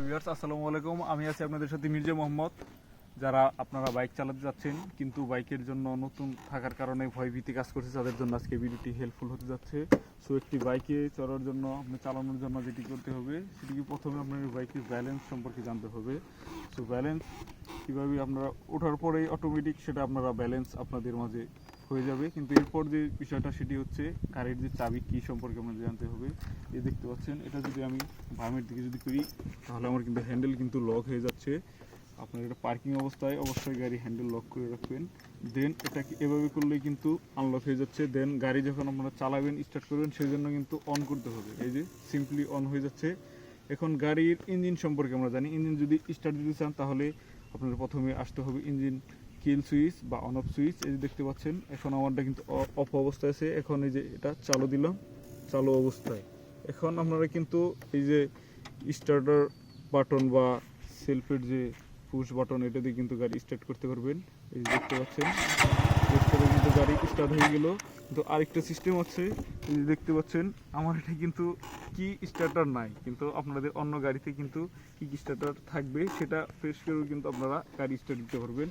Viewers আসসালামু আলাইকুম। আমি আছি আপনাদের সাথে মির্জা মোহাম্মদ। যারা আপনারা বাইক চালাতে যাচ্ছেন কিন্তু বাইকের জন্য নতুন থাকার কারণে ভয়ভীতি কাজ করছে, তাদের জন্য আজকে ভিডিওটি হেল্পফুল হতে যাচ্ছে। সো একটি বাইকে চড়ার জন্য আপনি চালানোর জন্য যেটি করতে হবে সেটি প্রথমে আপনার বাইকের ব্যালেন্স সম্পর্কে জানতে হবে। সো ব্যালেন্স কীভাবে আপনারা ওঠার পরেই অটোমেটিক সেটা আপনারা ব্যালেন্স আপনাদের মাঝে হয়ে যাবে, কিন্তু এরপর যে বিষয়টা সেটি হচ্ছে গাড়ির যে চাবি কী সম্পর্কে আমাদের জানতে হবে। এই দেখতে পাচ্ছেন, এটা যদি আমি বামের দিকে যদি করি তাহলে আমার কিন্তু হ্যান্ডেল কিন্তু লক হয়ে যাচ্ছে। আপনার এটা পার্কিং অবস্থায় অবশ্যই গাড়ি হ্যান্ডেল লক করে রাখবেন। দেন এটাকে এভাবে করলেই কিন্তু আনলক হয়ে যাচ্ছে। দেন গাড়ি যখন আপনারা চালাবেন স্টার্ট করবেন সেই জন্য কিন্তু অন করতে হবে। এই যে সিম্পলি অন হয়ে যাচ্ছে। এখন গাড়ির ইঞ্জিন সম্পর্কে আমরা জানি, ইঞ্জিন যদি স্টার্ট দিতে চান তাহলে আপনাদের প্রথমে আসতে হবে ইঞ্জিন কিল সুইচ বা অন অফ সুইচ। এই যে দেখতে পাচ্ছেন এখন আমারটা কিন্তু অফ অবস্থায় আছে। এখন এই যে এটা চালু দিলাম, চালু অবস্থায়। এখন আপনারা কিন্তু এই যে স্টার্টার বাটন বা সেলফের যে পুশ বাটন এটা দিয়ে কিন্তু গাড়ি স্টার্ট করতে পারবেন। এই যে দেখতে পাচ্ছেন কিন্তু গাড়ি স্টার্ট হয়ে গেল। কিন্তু আরেকটা সিস্টেম আছে, এই যে দেখতে পাচ্ছেন আমার এটা কিন্তু কি স্টার্টার নাই, কিন্তু আপনাদের অন্য গাড়িতে কিন্তু কি স্টার্টার থাকবে সেটা প্রেস করেও কিন্তু আপনারা গাড়ি স্টার্ট দিতে পারবেন।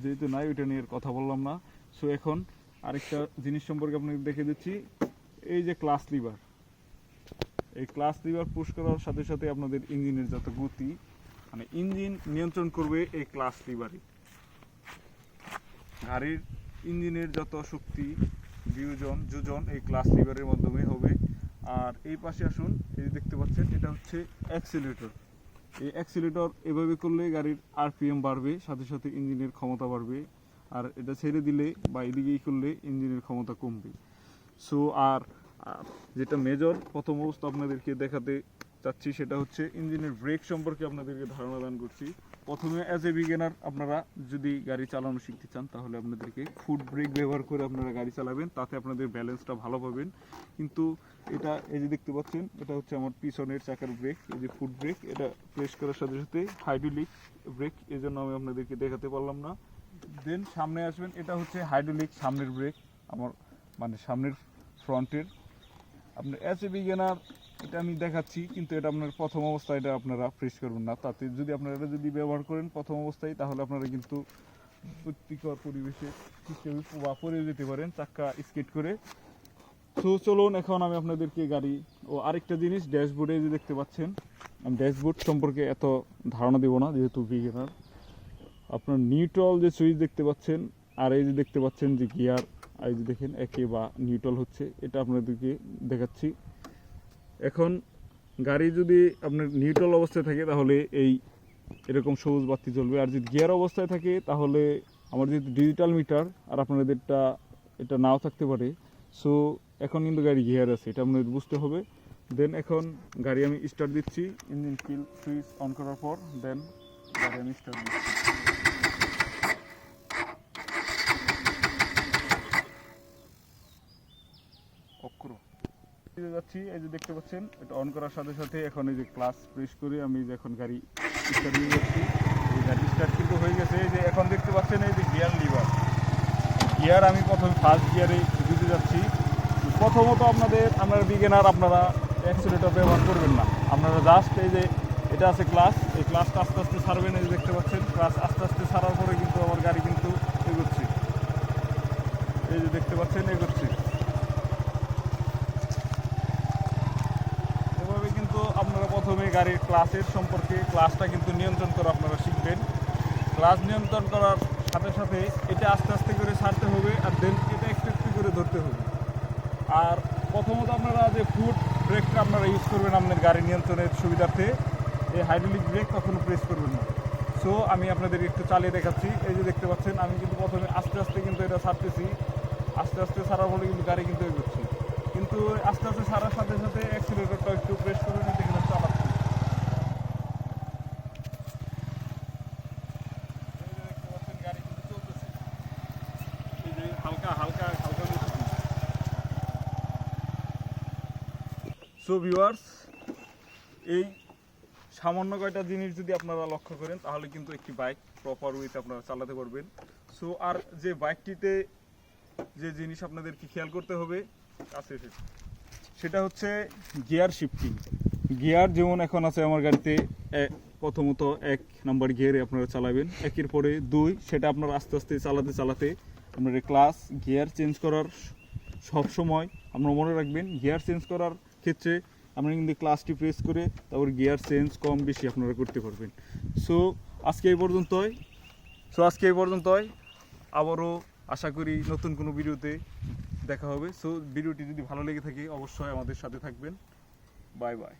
যেহেতু নাই ওইটা নিয়ে কথা বললাম না। সো এখন আরেকটা জিনিস সম্পর্কে আপনাকে দেখে দিচ্ছি। এই যে ক্লাচ লিভার, এই ক্লাচ লিভার পুশ করার সাথে সাথে আপনাদের ইঞ্জিনের যত গতি মানে ইঞ্জিন নিয়ন্ত্রণ করবে এই ক্লাচ লিভারই। গাড়ির ইঞ্জিনের যত শক্তি যোজন এই ক্লাচ লিভারের মাধ্যমে হবে। আর এই পাশে আসুন, এই যে দেখতে পাচ্ছেন এটা হচ্ছে অ্যাক্সিলারেটর। এই অ্যাক্সিলারেটর এভাবে করলে গাড়ির আরপিএম বাড়বে, সাথে সাথে ইঞ্জিনের ক্ষমতা বাড়বে। আর এটা ছেড়ে দিলে বা এদিকেই করলে ইঞ্জিনের ক্ষমতা কমবে। সো আর যেটা মেজর প্রথম অবস্থা আপনাদেরকে দেখাতে চাচ্ছি সেটা হচ্ছে ইঞ্জিনের ব্রেক সম্পর্কে আপনাদেরকে ধারণা দান করছি। প্রথমে অ্যাজ এ বিগিনার আপনারা যদি গাড়ি চালানো শিখতে চান তাহলে আপনাদেরকে ফুট ব্রেক ব্যবহার করে আপনারা গাড়ি চালাবেন, তাতে আপনাদের ব্যালেন্সটা ভালো পাবেন। কিন্তু এটা এই যে দেখতে পাচ্ছেন এটা হচ্ছে আমার পিছনের চাকার ব্রেক, এই যে ফুট ব্রেক, এটা প্রেস করার সাথে সাথে হাইড্রোলিক ব্রেক, এই জন্য আমি আপনাদেরকে দেখাতে পারলাম না। দেন সামনে আসবেন, এটা হচ্ছে হাইড্রোলিক সামনের ব্রেক, আমার মানে সামনের ফ্রন্টের। আপনার অ্যাজ এ বিগিনার এটা আমি দেখাচ্ছি, কিন্তু এটা আপনার প্রথম অবস্থায় এটা আপনারা প্রেস করবেন না। তাতে যদি আপনারা এটা যদি ব্যবহার করেন প্রথম অবস্থায় তাহলে আপনারা কিন্তু ক্ষতিকর পরিবেশে সিস্টেমে বা পড়ে যেতে পারেন চাক্কা স্কেট করে। তো চলুন এখন আমি আপনাদেরকে গাড়ি ও আরেকটা জিনিস ড্যাশবোর্ডে যে দেখতে পাচ্ছেন, আমি ড্যাশবোর্ড সম্পর্কে এত ধারণা দেবো না যেহেতু বিগিনার। আপনার নিউট্রাল যে সুইচ দেখতে পাচ্ছেন আর এই যে দেখতে পাচ্ছেন যে গিয়ার, এই যে দেখেন একে বা নিউট্রাল হচ্ছে, এটা আপনাদেরকে দেখাচ্ছি। এখন গাড়ি যদি আপনার নিউট্রাল অবস্থায় থাকে তাহলে এই এরকম সবুজ বাতি জ্বলবে, আর যদি গিয়ার অবস্থায় থাকে তাহলে আমার যেহেতু ডিজিটাল মিটার আর আপনাদেরটা এটা নাও থাকতে পারে। সো এখন কিন্তু গাড়ি গিয়ার আছে, এটা আপনাদের বুঝতে হবে। দেন এখন গাড়ি আমি স্টার্ট দিচ্ছি, ইঞ্জিন কিল সুইচ অন করার পর দেন গাড়ি আমি স্টার্ট দিচ্ছি। যাচ্ছি, এই যে দেখতে পাচ্ছেন এটা অন করার সাথে সাথে এখন এই যে ক্লাচ প্রেস করে আমি যে এখন গাড়ি স্টার্ট দিয়ে যাচ্ছি। এই গাড়ি স্টার্ট কিন্তু হয়ে গেছে। এই যে এখন দেখতে পাচ্ছেন এই যে গিয়ার লিভার, গিয়ার আমি প্রথমে ফার্স্ট গিয়ারে দিতে যাচ্ছি। প্রথমত আপনারা বিগিনার আপনারা অ্যাক্সিলারেটর ব্যবহার করবেন না, আপনারা জাস্ট এই যে এটা আছে ক্লাচ, এই ক্লাচটা আস্তে আস্তে ছাড়বেন। এই যে দেখতে পাচ্ছেন ক্লাচ আস্তে আস্তে ছাড়ার পরে কিন্তু আমার গাড়ি কিন্তু এগোচ্ছে, এই যে দেখতে পাচ্ছেন এগোচ্ছে। আপনারা প্রথমে গাড়ির ক্লাচের সম্পর্কে ক্লাচটা কিন্তু নিয়ন্ত্রণ করা আপনারা শিখবেন। ক্লাচ নিয়ন্ত্রণ করার সাথে সাথে এটা আস্তে আস্তে করে ছাড়তে হবে, আর দেন এটা একটু একটু করে ধরতে হবে। আর প্রথমত আপনারা যে ফুট ব্রেকটা আপনারা ইউজ করবেন আপনার গাড়ি নিয়ন্ত্রণের সুবিধার্থে, এই হাইড্রোলিক ব্রেক কখনো প্রেস করবেন না। সো আমি আপনাদের একটু চালিয়ে দেখাচ্ছি। এই যে দেখতে পাচ্ছেন আমি কিন্তু প্রথমে আস্তে আস্তে কিন্তু এটা ছাড়তেছি, আস্তে আস্তে ছাড়ার ফলে কিন্তু গাড়ি কিন্তু এগোচ্ছে। কিন্তু আস্তে আস্তে ছাড়ার সাথে সাথে অ্যাক্সিলারেটরটা একটু প্রেস করে নিতে গেলে চালাচ্ছি। দেখতে পাচ্ছেন গাড়ি কিন্তু চলতেছে, এই যে হালকা হালকা হালকা। সো ভিউয়ার্স, এই সামান্য কয়টা জিনিস যদি আপনারা লক্ষ্য করেন তাহলে কিন্তু একটি বাইক প্রপার ওয়েতে আপনারা চালাতে পারবেন। সো আর যে বাইকটিতে যে জিনিস আপনাদেরকে খেয়াল করতে হবে আছে সেটা হচ্ছে গিয়ার শিফটিং। গিয়ার যেমন এখন আছে আমার গাড়িতে প্রথমত 1 নাম্বার গিয়ারে আপনারা চালাবেন, একের পরে 2, সেটা আপনারা আস্তে আস্তে চালাতে আপনারা ক্লাস গিয়ার চেঞ্জ করার সব সময় আপনারা মনে রাখবেন, গিয়ার চেঞ্জ করার ক্ষেত্রে আপনারা কিন্তু ক্লাসটি প্রেস করে তারপর গিয়ার চেঞ্জ কম বেশি আপনারা করতে পারবেন। সো আজকে এই পর্যন্তই, আবারও আশা করি নতুন কোনো ভিডিওতে দেখা হবে। সো ভিডিওটি যদি ভালো লেগে থাকে অবশ্যই আমাদের সাথে থাকবেন। Bye bye.